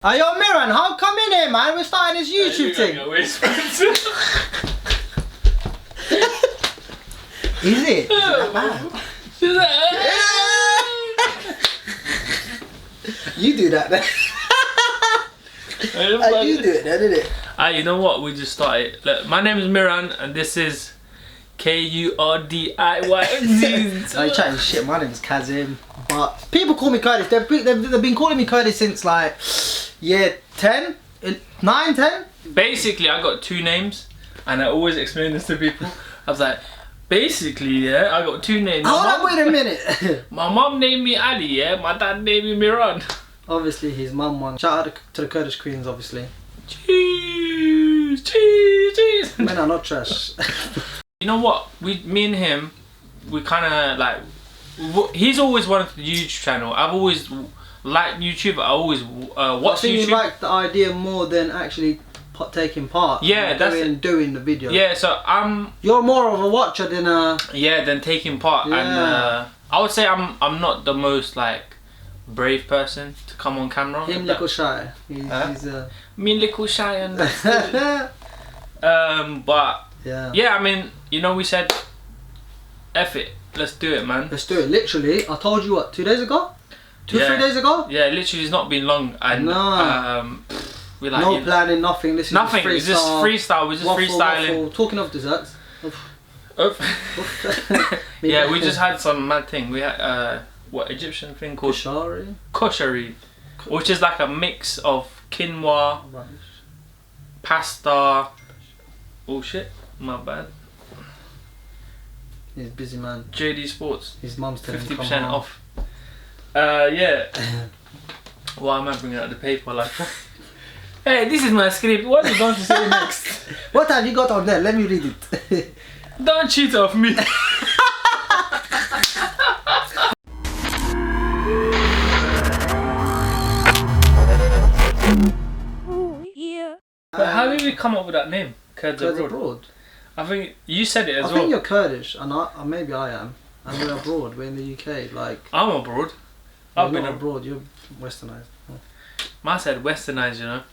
Hey, yo, Miran, how come in here, man? We're starting this YouTube thing. Is it? Is it that bad? You do that then. You do it then, didn't it? You know what? We just started. Look, my name is Miran, and this is KurdsAbroad. Oh, you're chatting shit. My name's Kazim. But people call me Kurdish. They've been calling me Kurdish since like year 10, 9, 10. Basically, I got two names, and I always explain this to people. I was like, basically, yeah, I got two names. Hold on, wait a minute. My mom named me Ali, yeah. My dad named me Miran. Obviously, his mum won. Shout out to the Kurdish queens, obviously. Cheese, cheese, cheese. Men are not trash. You know what? Me and him, we kind of like. He's always wanted the YouTube channel. I've always liked YouTube. I always watched YouTube. I think you like the idea more than actually taking part. Yeah, doing the video. Yeah, so You're more of a watcher than a. Yeah, than taking part. Yeah. And I would say I'm not the most like brave person to come on camera. Him little shy. He's me little shy and. But yeah, I mean, you know, we said, F it. Let's do it, man. Let's do it. Literally, I told you what, 2 days ago? 3 days ago? Yeah, literally it's not been long. And we like, no planning, nothing. This is nothing. Freestyle, it's just freestyle. We're just freestyling. Waffle. Talking of desserts. Yeah, we just had some mad thing. We had what Egyptian thing called koshari, which is like a mix of quinoa, pasta. Oh shit, my bad. He's a busy man. JD Sports. His mum's telling him 50% off. Yeah. Why am I bringing out the paper like that? Hey, this is my script. What are you going to say next? What have you got on there? Let me read it. Don't cheat off me. But how did we come up with that name? KurdsAbroad. I think you said it as well. I think you're Kurdish, and maybe I am. And we're abroad. We're in the UK. Like I'm abroad. I've been abroad. You're Westernized. I said Westernized, you know.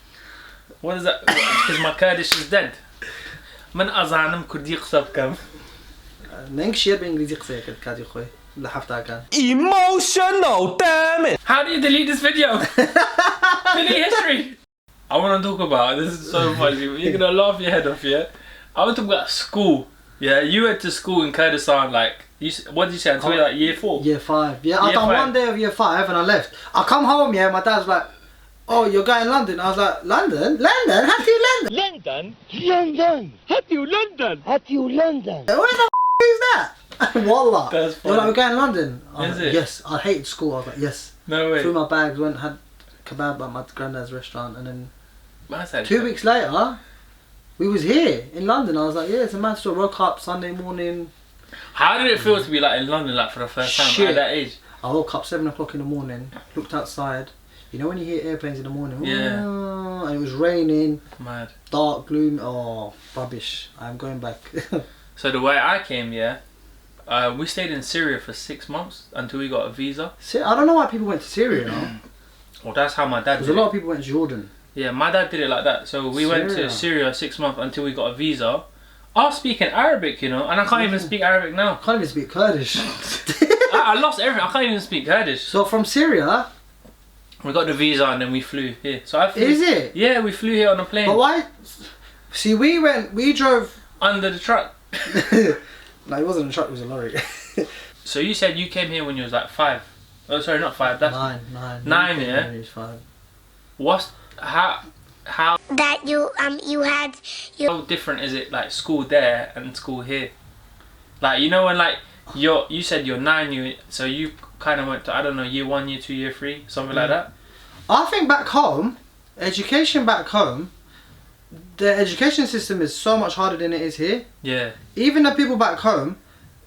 What is that? Because my Kurdish is dead. من أزعم كردي قصب كم. ننكشير بإنجليزي قصير كادي خوي. لحفتها كان. Emotional, damn it! How do you delete this video? Delete history. I want to talk about this. Is so funny. You're gonna laugh your head off, yeah. I want to talk about school. Yeah, you went to school in Kurdistan, like, what did you say, until like year 4? Year 5. Yeah, I done 1 day of year 5 and I left. I come home, yeah, my dad's like, oh, you're going to London? I was like, London? London? How do you London? London? London? How do you London? How do you London? Where the is that? Wallah. That's funny. You're like, we're going to London. I was Is like, it? yes. I hated school. I was like, yes. No way. Threw my bags, went, had kebab at my granddad's restaurant, and then I said 2 weeks later, we was here in London. I was like, yeah, it's a mad story. Woke up Sunday morning. How did it feel to be like in London, like for the first time at that age? I woke up 7 o'clock in the morning, looked outside. You know when you hear airplanes in the morning? Yeah. And it was raining. Mad. Dark, gloom. Oh, rubbish. I'm going back. So the way I came, yeah, we stayed in Syria for 6 months until we got a visa. I don't know why people went to Syria now. Well, that's how my dad did it. Because a lot of people went to Jordan. Yeah, my dad did it like that. So we went to Syria 6 months until we got a visa. I was speaking Arabic, you know, and I can't even speak Arabic now. I can't even speak Kurdish. I lost everything. I can't even speak Kurdish. So from Syria, we got the visa and then we flew here. So I flew. Is it? Yeah, we flew here on a plane. But why? See, we drove under the truck. No, it wasn't a truck. It was a lorry. So you said you came here when you was like 5. Oh, sorry, not 5. That's 9. 9, yeah. He was 5. How that you had your how different is it, like school there and school here? Like, you know, when like you said you're 9, so you kind of went to, I don't know, year 1, year 2, year 3, something like that. I think back home, education back home, the education system is so much harder than it is here. Yeah. Even the people back home,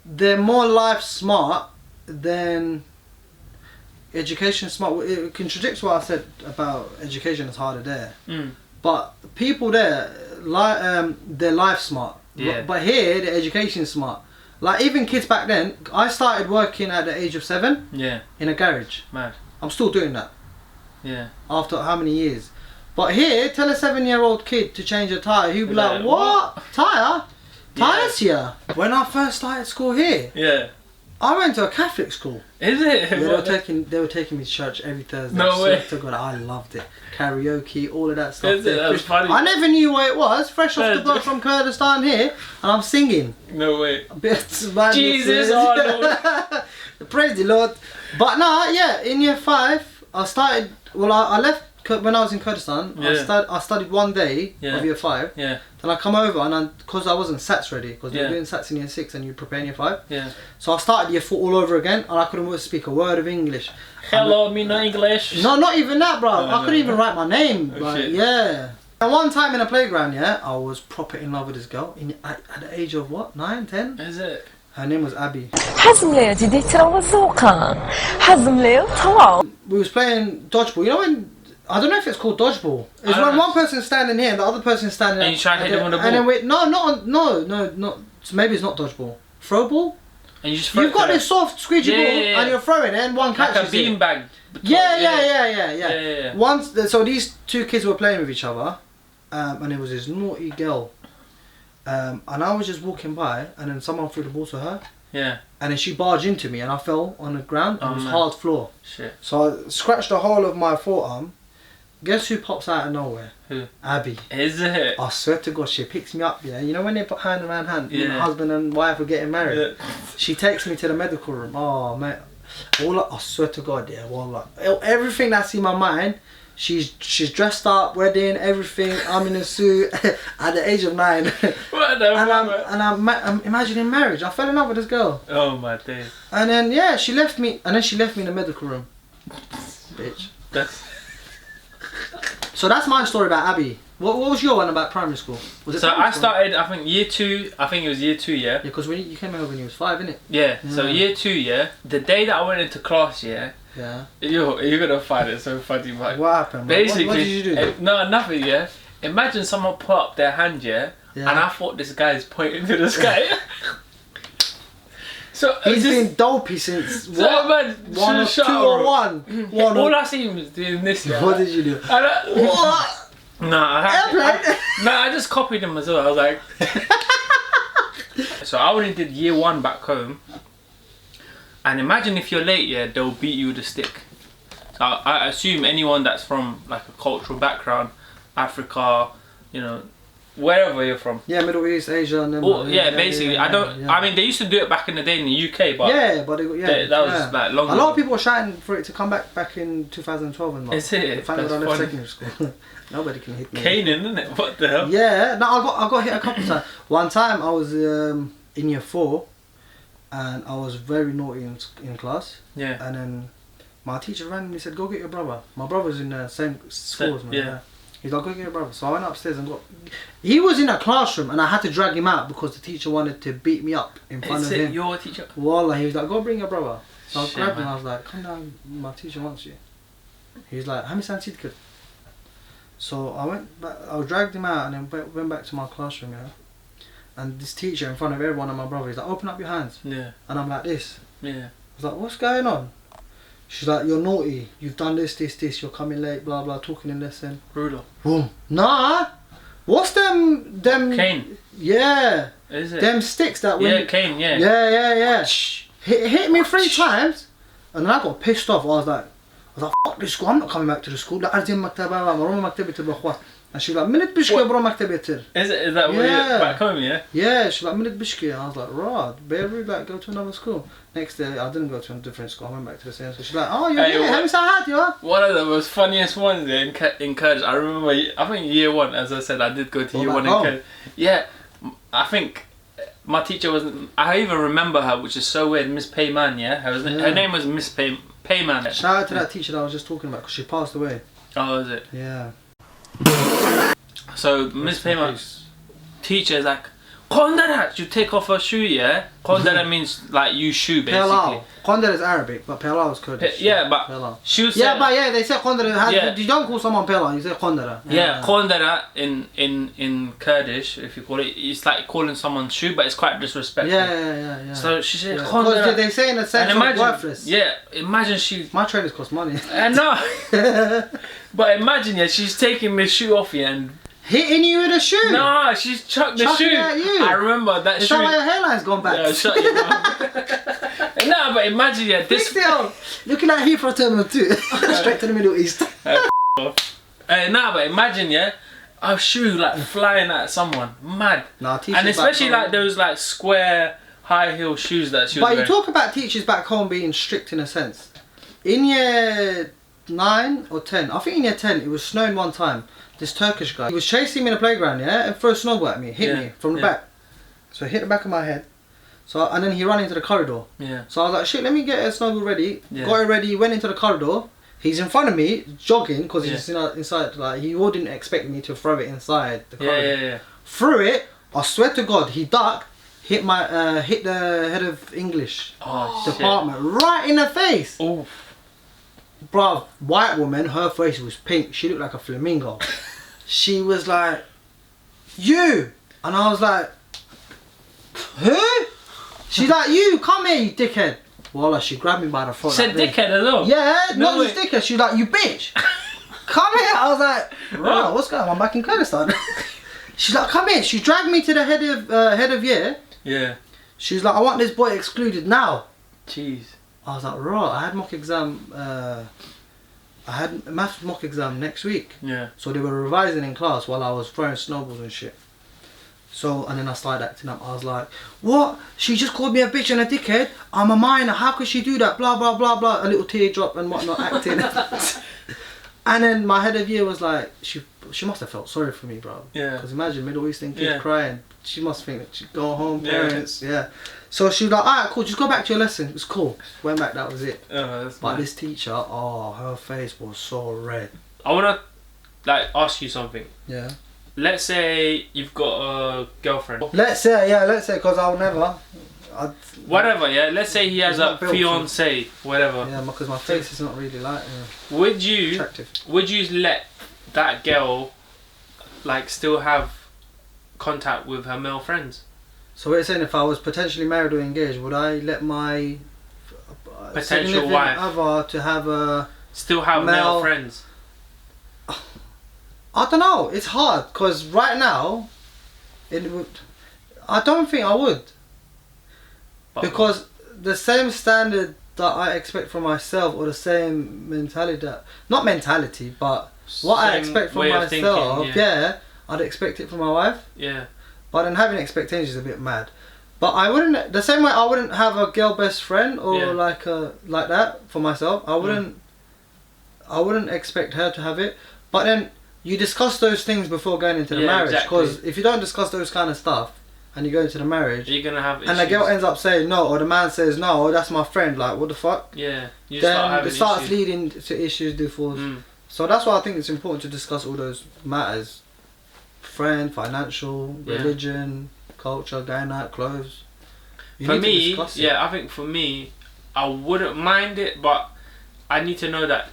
they're more life smart than education smart. It contradicts what I said about education is harder there. But people there, they're life smart. Yeah. But here, the education is smart. Like even kids back then, I started working at the age of 7. Yeah. In a garage. Mad. I'm still doing that. Yeah. After how many years? But here, tell a 7-year-old kid to change a tyre, he'd be like, what? Tyre? Tyres here? When I first started school here, Yeah. I went to a Catholic school. Is it? Yeah, they were taking me to church every Thursday. No way. To God, I loved it. Karaoke, all of that stuff. Is it? That's funny. I never knew what it was. Fresh off the boat from Kurdistan here, and I'm singing. No way. Jesus, oh Lord. Praise the Lord. But nah, yeah, in year 5, I started. Well, I left when I was in Kurdistan. Yeah. I studied 1 day of year 5. Yeah. Then I come over and because I wasn't SATs ready, because they were Yeah. doing SATs in year 6 and you prepare in year 5. Yeah. So I started year 4 all over again, and I couldn't speak a word of English. Hello, me no English. No, not even that, bro. I couldn't even write my name. Oh, like, shit. yeah. And one time in a playground, yeah, I was proper in love with this girl at the age of what, 9, 10? Is it? Her name was Abby. حزم ليه جدي ترى وذوقا حزم ليه طلع. We was playing dodgeball. You know when, I don't know if it's called dodgeball. It's when one person's standing here and the other person's standing. And you try to hit them with the ball. And then wait, no. So maybe it's not dodgeball. Throw ball. And you just throw You've got this soft squeegee ball yeah. and you're throwing it and one catches like a beanbag. Yeah. Once, so these 2 kids were playing with each other, and it was this naughty girl, and I was just walking by, and then someone threw the ball to her. Yeah. And then she barged into me, and I fell on the ground. And it was hard floor. Shit. So I scratched the whole of my forearm. Guess who pops out of nowhere? Who? Abby. Is it? I swear to God, she picks me up. Yeah, you know when they put hand around hand, Yeah. husband and wife are getting married. Yeah. She takes me to the medical room. Oh mate, I swear to God, yeah, everything that's in my mind. She's dressed up, wedding, everything. I'm in a suit at the age of 9. What the and I'm imagining marriage. I fell in love with this girl. Oh my days. And then yeah, she left me. And then she left me in the medical room. Bitch. So that's my story about Abby. What was your one about primary school? Was it so primary I started, I think year 2. I think it was year 2. Yeah. Yeah, because when you came over when you was 5, innit? Yeah. So year 2. Yeah. The day that I went into class. Yeah. Yeah. You're gonna find it so funny, man. What happened? Basically, what did you do? No, nothing. Yeah. Imagine someone put up their hand. Yeah. Yeah. And I thought this guy is pointing to the sky. So he's been dopey since what? Man, 1 or 2 or 1. All I seen was doing this. Yeah. What did you do? What? No, I just copied him as well. I was like, so I only did year 1 back home. And imagine if you're late, yeah, they'll beat you with a stick. So I assume anyone that's from like a cultural background, Africa, you know, wherever you're from. Yeah, Middle East, Asia, and then. Basically, I mean, they used to do it back in the day in the UK, but that was like long. A lot of people were shouting for it to come back in 2012 and. Is it? Thank God I left secondary school. Nobody can hit me. Canaan, isn't it? What the hell? Yeah, no, I got hit a couple of times. One time I was in year 4, and I was very naughty in class. Yeah. And then my teacher randomly said, "Go get your brother." My brother's in the same school as me. Yeah. He's like, "Go get your brother." So I went upstairs and got. He was in a classroom, and I had to drag him out because the teacher wanted to beat me up in front of him. Is it your teacher? Wallah, he was like, "Go bring your brother." So I grabbed him. I was like, "Come down, my teacher wants you." He was like, "Hami san kid." So I went back. I dragged him out and then went back to my classroom. Yeah. And this teacher in front of everyone and my brother, he's like, "Open up your hands." Yeah. And I'm like this. Yeah. I was like, "What's going on?" She's like, "You're naughty. You've done this. You're coming late. Blah blah. Talking in lesson." Ruler. Boom. Nah. What's them? Cane. Yeah. Is it? Them sticks that when. Yeah, cane. Yeah. Yeah. Hit me 3 times, and then I got pissed off. I was like, "Fuck this school. I'm not coming back to the school." And she was like, "Minute bishki bro maktabetir." Is that where you're back home? Yeah. Yeah, she was like, "Minute bishki." I was like, "Rod, baby, like go to another school." Next day, I didn't go to a different school. I went back to the same school. She's like, "Oh, you're here. Have you said you are?" One of the most funniest ones in Kurds. I remember. I think year 1, as I said, I did go to year 1 in Kurds. Yeah, I think my teacher wasn't. I even remember her, which is so weird. Miss Payman. Yeah, her name was Miss Payman. Shout out to that teacher that I was just talking about because she passed away. Oh, is it? Yeah. So Miss Payman's teacher is like, Kondara, you take off her shoe, yeah? Kondara means like you shoe, basically. Pelal. Kondara is Arabic, but Pelal is Kurdish. Yeah, but Pelal. she said, Yeah, but yeah, they say Kondara. Yeah. You don't call someone Pelal, you say Kondara. yeah, Kondara in Kurdish, if you call it, it's like calling someone shoe, but it's quite disrespectful. Yeah. So she said, Because Kondara. they say in a sense And of worthless. yeah, imagine she. My trainers cost money. I know. But imagine, yeah, she's taking the shoe off you and. Hitting you with a shoe? No, she's chucked the Chucking shoe. it at you. I remember that Is shoe. that why your hairline's gone back? Yeah, shut your mouth. No, but imagine, yeah, this. Still, looking at Heathrow Terminal 2. Straight to the Middle East. No, but imagine, yeah, a shoe like flying at someone, mad. Nah, teachers And especially back like those like square high heel shoes that she was But you wearing. talk about teachers back home being strict in a sense. In year 9 or 10, I think in year 10, it was snowing one time. This Turkish guy, he was chasing me in the playground, yeah, and threw a snowball at me, hit me from the back. So he hit the back of my head. So and then he ran into the corridor. Yeah. So I was like, shit, let me get a snowball ready. Yeah. Got it ready, went into the corridor. He's in front of me, jogging, because he's inside. Like he wouldn't expect me to throw it inside the corridor. Yeah. Threw it. I swear to God, he ducked, hit my hit the head of English department right in the face. Oh. Bruv, white woman, her face was pink. She looked like a flamingo. She was like, you! And I was like, who? She's like, you, come here, you dickhead. Wallah, she grabbed me by the throat. Said like dickhead as well? Yeah, No not just dickhead. She's like, you bitch. Come here. I was like, right, what's going on? I'm back in Kurdistan. She's like, come here. She dragged me to the head of year. Yeah. She's like, I want this boy excluded now. Jeez. I was like, right, I had mock exam, I had maths mock exam next week. Yeah. So they were revising in class while I was throwing snowballs and shit. So, and then I started acting up. I was like, what? She just called me a bitch and a dickhead? I'm a minor, how could she do that? Blah, blah, blah, blah. A little teardrop and whatnot, acting. And then my head of year was like, she must have felt sorry for me, bro. Yeah. Because imagine Middle Eastern kid crying. She must think that she'd go home, parents, So she was like, alright, cool, just go back to your lesson. It was cool. Went back, that was it. Oh, that's But nice. this teacher, oh, her face was so red. I wanna like ask you something. Yeah. Let's say you've got a girlfriend. Let's say, because I'll never. Whatever, yeah. Let's say he has It's a not built fiance, whatever. Yeah, because my face is not really like Would you attractive. Would you let that girl like still have contact with her male friends? So what you're saying, if I was potentially married or engaged, would I let my Potential significant wife other to have a... Still have male friends? I don't know, it's hard, because right now, it would... I don't think I would. Because the same standard that I expect from myself, or the same mentality that... Not mentality, but what I expect from myself, I'd expect it from my wife. Yeah. But then having expectations is a bit mad. But I wouldn't, the same way I wouldn't have a girl best friend or like that for myself. I wouldn't expect her to have it. But then you discuss those things before going into the marriage. Because if you don't discuss those kind of stuff and you go into the marriage, you're gonna have issues. And the girl ends up saying no, or the man says no, or that's my friend, like what the fuck? Yeah. You Then start having it starts issues. leading to issues, divorce. So that's why I think it's important to discuss all those matters. Friend, financial, religion, culture, going out, clothes. For me, I think for me, I wouldn't mind it, but I need to know that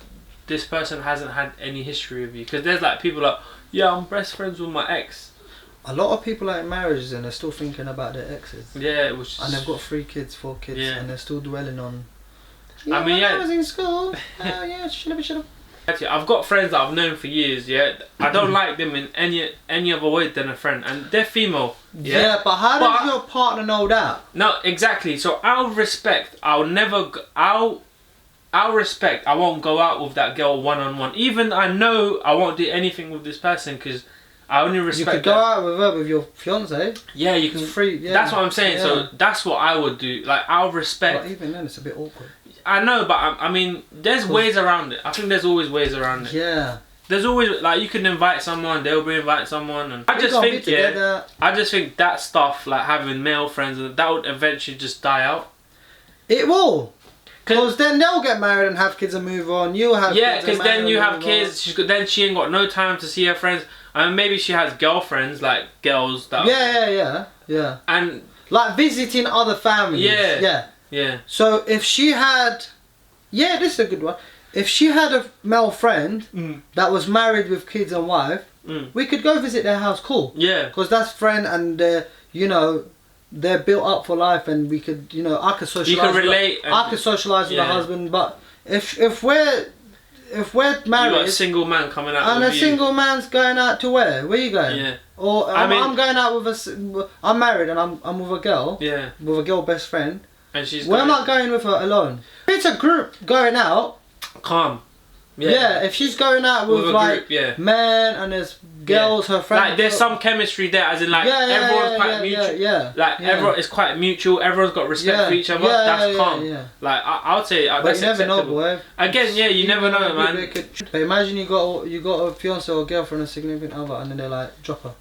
this person hasn't had any history with you. Because there's like people like, yeah, I'm best friends with my ex. A lot of people are in marriages and they're still thinking about their exes. Yeah, and they've got 3 kids, 4 kids, and they're still dwelling on. I mean, I was in school. Shut up. Actually, I've got friends that I've known for years. Yeah, I don't like them in any other way than a friend, and they're female. Yeah, but how does your partner know that? No, exactly. So I'll respect. I'll respect. I won't go out with that girl one-on-one. Even I know I won't do anything with this person because I only respect. You could go out with her with your fiance. Yeah, you can. It's free. Yeah. That's what I'm saying. Yeah. So that's what I would do. Like I'll respect. But even then, it's a bit awkward. I know, but I mean, there's ways around it. I think there's always ways around it. Yeah. There's always like you can invite someone, they'll be invite someone, and I just think that stuff like having male friends that would eventually just die out. It will. Because then they'll get married and have kids and move on. You'll have kids because then you have kids. Then she ain't got no time to see her friends. I mean, maybe she has girlfriends like girls that. Yeah. Yeah. And Like visiting other families. Yeah. Yeah. yeah, So if she had, yeah, this is a good one. If she had a male friend that was married with kids and wife, we could go visit their house. Cool. yeah, Because that's friend and you know, they're built up for life, and we could, you know, I could socialize. you can relate. I could socialize with the Yeah. husband, but if we're married, You got a single man coming out and with a you. single man's going out to where? Where you going? Yeah, Or I mean- I'm going out with I'm married and I'm with a girl. yeah, With a girl best friend. and she's Where am going- I going with her alone? If it's a group going out, calm. yeah. If she's going out with a like group, yeah. men and there's girls, her friends. Like there's some chemistry there, as in like everyone's quite mutual. Like everyone is quite mutual. Everyone's got respect for each other. That's calm. Like I would say But that's you never know, acceptable. boy. Again, yeah, you never know, man. But imagine you got a fiance or girlfriend or significant other, and then they're like, drop her.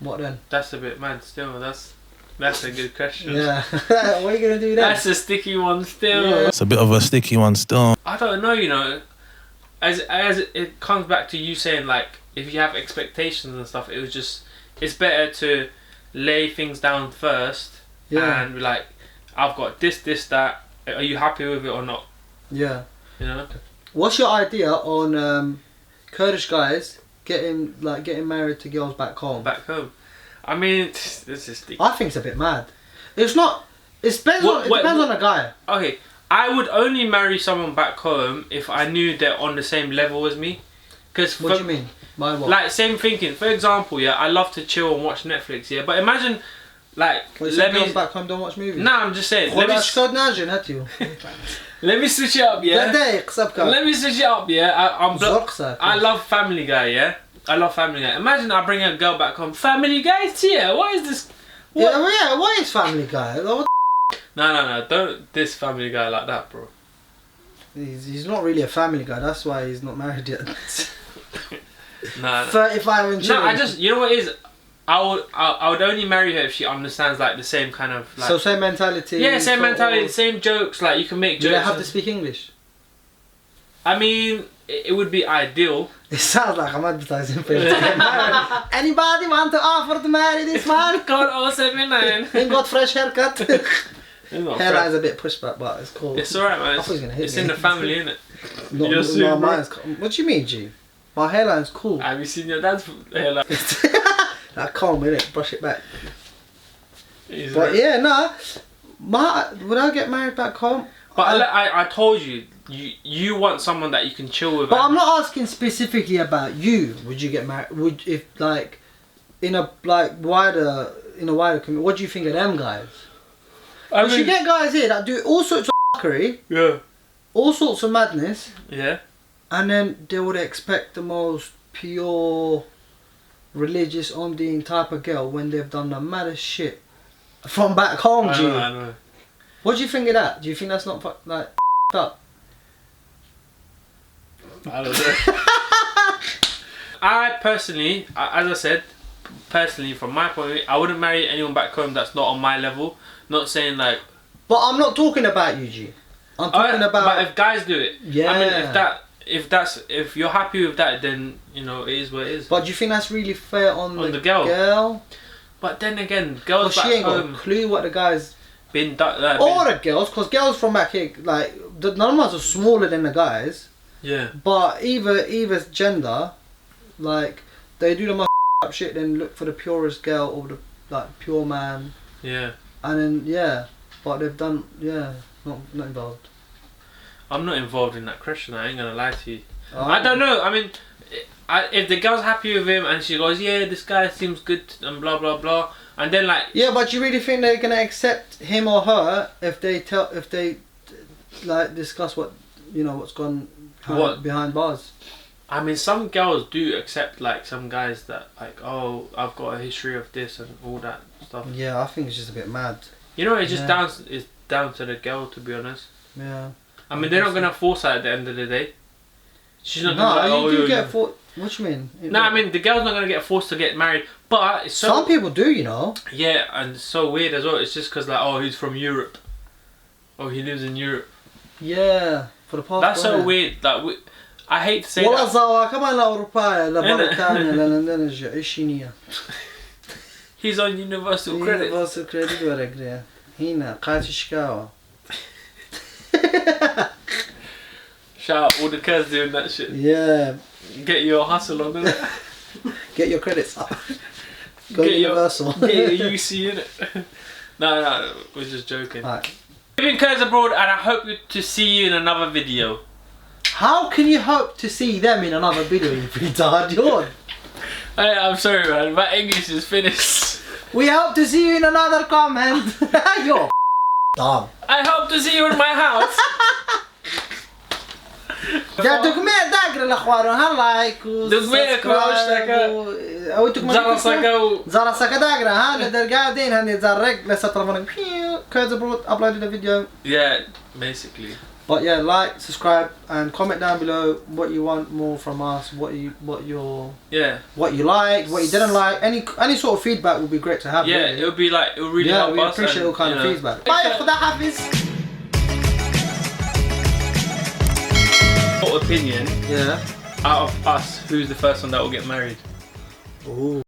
What then? That's a bit mad. Still, that's a good question. Yeah. What are you gonna do then? That's a sticky one. Still, Yeah. It's a bit of a sticky one still. I don't know. You know, as it comes back to you saying like, if you have expectations and stuff, it's better to lay things down first and be like, I've got this, that. Are you happy with it or not? Yeah. You know. What's your idea on Kurdish guys getting married to girls back home? Back home. I mean, this is sticky. I think it's a bit mad. It's not. It depends on the guy. Okay, I would only marry someone back home if I knew they're on the same level as me. Cause What do you mean? My what? Like same thinking. For example, yeah, I love to chill and watch Netflix. Yeah, but imagine, like, girls back home don't watch movies. Nah, I'm just saying. Let me switch it up. Yeah. Let me switch it up. Yeah. I love Family Guy. Yeah. I love Family Guy. Imagine I bring a girl back home. Family Guy's here. What is this? What? Yeah. What is Family Guy? No. Don't diss Family Guy like that, bro. He's not really a family guy. That's why he's not married yet. Nah. 35 and children. No, I just, you know what it is? I would only marry her if she understands like the same kind of like. So same mentality. Yeah, same mentality, same jokes. Like you can make jokes. Do they have to speak English? I mean, it would be ideal. It sounds like I'm advertising for you to get married. Anybody want to offer to marry this man? God, 079. Ain't got fresh haircut. Hairline's Hairline's a bit pushed back, but it's cool. It's alright, man. I thought he was gonna hit It's me. in the family, innit? No, mine's. What do you mean, G? My hairline's cool. Have you seen your dad's hairline? That comb, innit? Brush it back. He's But right. yeah, nah. Would I get married back home? But I told you, you want someone that you can chill with. But I'm not asking specifically about you. Would you get married? Would if like in a wider community? What do you think of them guys? I Because you get guys here that do all sorts of fuckery, yeah, all sorts of madness, yeah. and then they would expect the most pure, religious, on-being type of girl when they've done the maddest shit from back home. G. I know. What do you think of that? Do you think that's not like up? I don't know. I personally, as I said, from my point of view, I wouldn't marry anyone back home that's not on my level. Not saying like. But I'm not talking about you, G. I'm talking about. But if guys do it, Yeah. I mean, if you're happy with that, then you know it is what it is. But do you think that's really fair on the girl? But then again, girls Well, back she ain't home got a clue what the guys. been done. Or the girls, because girls from back here, like the numbers are smaller than the guys. Yeah. But either gender, like they do the most up shit, then look for the purest girl or the pure man. Yeah. And then but they've done not involved. I'm not involved in that question. I ain't gonna lie to you. Oh. I don't know. I mean, if the girl's happy with him and she goes, yeah, this guy seems good and blah blah blah, and then like. Yeah, but you really think they're gonna accept him or her if they discuss what's gone behind bars? I mean, some girls do accept like some guys that like, oh, I've got a history of this and all that stuff. Yeah, I think it's just a bit mad. You know, it's just down to the girl, to be honest. Yeah. I mean, they're not gonna force her at the end of the day. She's not gonna. No, you do get yeah. forced. What you mean? No, I mean the girl's not gonna get forced to get married, but it's so. Some people do, you know. Yeah, and it's so weird as well. It's just because like, oh, he's from Europe. Oh, he lives in Europe. Yeah, for the past. That's so weird. Like, I hate to say that. He's on universal credit. Universal credit وەرەگرێ. هینە قاچی شکاوە. Shout out all the Kurds doing that shit. Yeah. Get your hustle on, innit? Get your credits up. Go Get universal. Get your UC in it. No, we're just joking. Right. I've been KurdsAbroad, and I hope to see you in another video. How can you hope to see them in another video, you retard? You're... Hey, I'm sorry, man. My English is finished. We hope to see you in another comment. You're dumb. I hope to see you in my house. دكمية داقر الأخوان هلايك دكمية أو تكمل زرسكو زرسكو داقر ها لدر قاعدين هني زرق لستر KurdsAbroad uploaded a video. Yeah, basically. But yeah, like, subscribe, and comment down below what you want more from us. What you liked, what you didn't like. Any sort of feedback would be great to have. Yeah, really. it would be like, it would really help us. Yeah, we appreciate all kind of feedback. Bye, خدا حافظ. Opinion. Yeah. Out of us, who's the first one that will get married? Ooh.